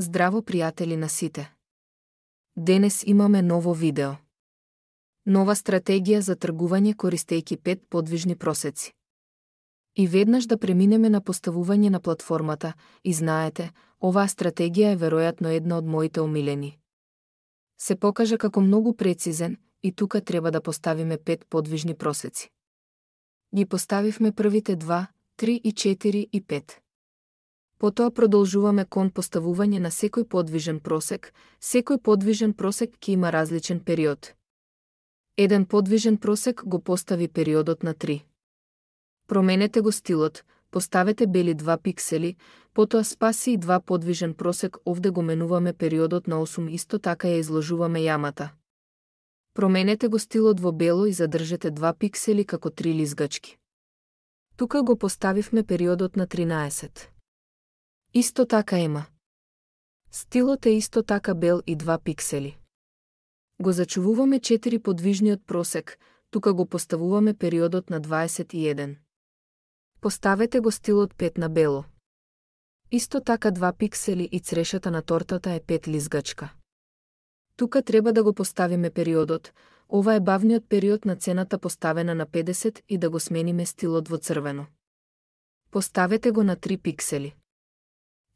Здраво, приятели на сите! Денес имаме ново видео. Нова стратегија за тргување користејќи 5 подвижни просеци. И веднаш да преминеме на поставување на платформата, и знаете, оваа стратегија е веројатно една од моите омилени. Се покажа како многу прецизен и тука треба да поставиме 5 подвижни просеци. Ги поставивме првите 2, 3 и 4 и 5. Потоа продолжуваме кон поставување на секој подвижен просек. Секој подвижен просек ќе има различен период. Еден подвижен просек го постави периодот на 3. Променете го стилот, поставете бели 2 пиксели, потоа спаси и 2 подвижен просек, овде го менуваме периодот на 8, исто така ја изложуваме јамата. Променете го стилот во бело и задржете 2 пиксели како 3 лизгачки. Тука го поставивме периодот на 13. Исто така ема. Стилот е исто така бел и 2 пиксели. Го зачувуваме 4 подвижниот просек, тука го поставуваме периодот на 21. Поставете го стилот 5 на бело. Исто така 2 пиксели и црешата на тортата е 5 лизгачка. Тука треба да го поставиме периодот, ова е бавниот период на цената поставена на 50 и да го смениме стилот во црвено. Поставете го на 3 пиксели.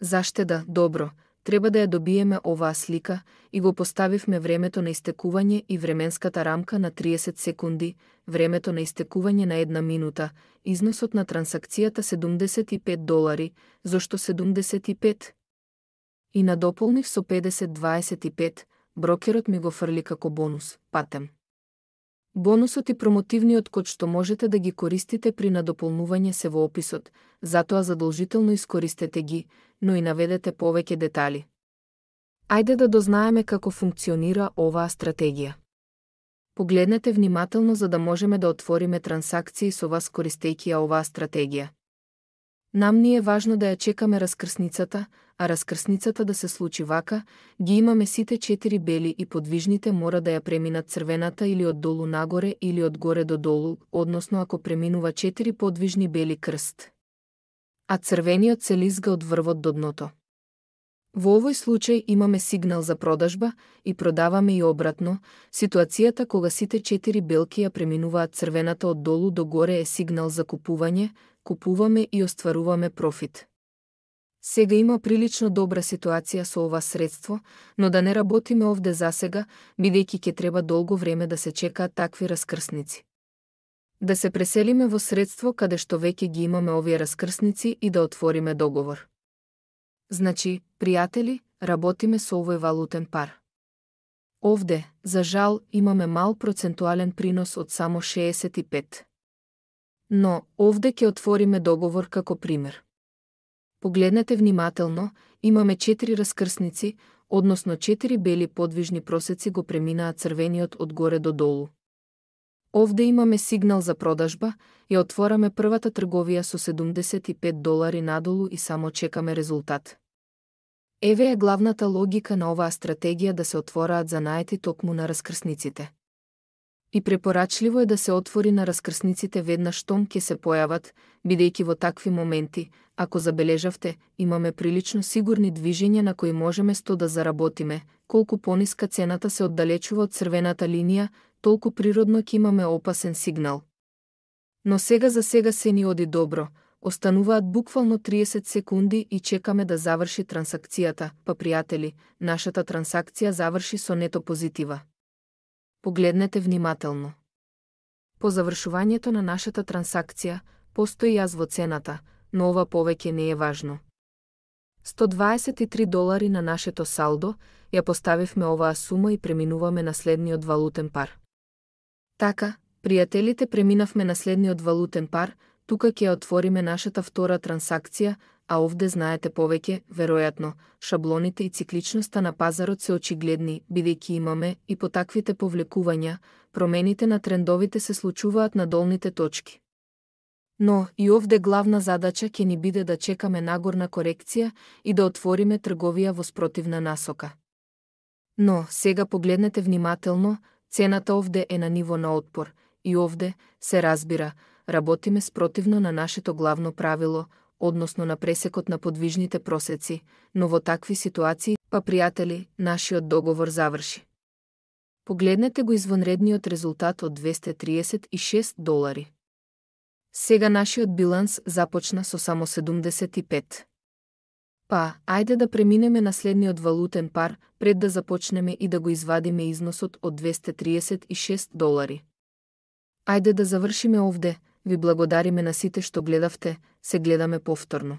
Заштеда, добро, треба да ја добиеме оваа слика и го поставивме времето на истекување и временската рамка на 30 секунди, времето на истекување на 1 минута, износот на трансакцијата $75, зошто 75? И надополнив со 50-25, брокерот ми го фрли како бонус, патем. Бонусот и промотивниот код што можете да ги користите при надополнување се во описот, затоа задолжително искористете ги, но и наведете повеќе детали. Ајде да дознаеме како функционира оваа стратегија. Погледнете внимателно за да можеме да отвориме трансакции со вас користејќи ја оваа стратегија. Нам ни е важно да ја чекаме раскрсницата, а раскрсницата да се случи вака, ги имаме сите 4 бели и подвижните мора да ја преминат црвената или од долу нагоре или од горе до долу, односно ако преминува 4 подвижни бели крст. А црвениот се лизга од врвот до дното. Во овој случај имаме сигнал за продажба и продаваме и обратно, ситуацијата кога сите 4 белки ја преминуваат црвената од долу до горе е сигнал за купување, купуваме и остваруваме профит. Сега има прилично добра ситуација со ова средство, но да не работиме овде засега, бидејќи ќе треба долго време да се чекаат такви раскрсници. Да се преселиме во средство каде што веќе ги имаме овие раскрсници и да отвориме договор. Значи, пријатели, работиме со овој валутен пар. Овде, за жал, имаме мал процентуален принос од само 65. Но, овде ќе отвориме договор како пример. Погледнете внимателно, имаме 4 раскрсници, односно 4 бели подвижни просеци го преминаат црвениот од горе до долу. Овде имаме сигнал за продажба, ја отвораме првата трговија со $75 надолу и само чекаме резултат. Еве е главната логика на оваа стратегија да се отвораат занаети токму на раскрсниците. И препорачливо е да се отвори на раскрсниците веднаш штом ќе се појават, бидејќи во такви моменти, ако забележавте, имаме прилично сигурни движења на кои можеме 100 да заработиме, колку пониска цената се оддалечува од црвената линија, толку природно ќе имаме опасен сигнал. Но сега за сега се ни оди добро, остануваат буквално 30 секунди и чекаме да заврши трансакцијата, па пријатели, нашата трансакција заврши со нето позитива. Погледнете внимателно. По завршувањето на нашата трансакција, постои јаз во цената, но ова повеќе не е важно. $123 на нашето салдо, ја поставивме оваа сума и преминуваме на следниот валутен пар. Така, пријателите, преминавме на следниот валутен пар, тука ќе ја отвориме нашата втора трансакција, а овде знаете повеќе, веројатно, шаблоните и цикличноста на пазарот се очигледни, бидејќи имаме и по таквите повлекувања, промените на трендовите се случуваат на долните точки. Но, и овде главна задача ќе ни биде да чекаме нагорна корекција и да отвориме трговија во спротивна насока. Но, сега погледнете внимателно, цената овде е на ниво на отпор, и овде, се разбира, работиме спротивно на нашето главно правило, односно на пресекот на подвижните просеци, но во такви ситуации, па пријатели, нашиот договор заврши. Погледнете го извонредниот резултат од $236. Сега нашиот биланс започна со само 75. Па, ајде да преминеме на следниот валутен пар, пред да започнеме и да го извадиме износот од $236. Ајде да завршиме овде, ви благодариме на сите што гледавте, се гледаме повторно.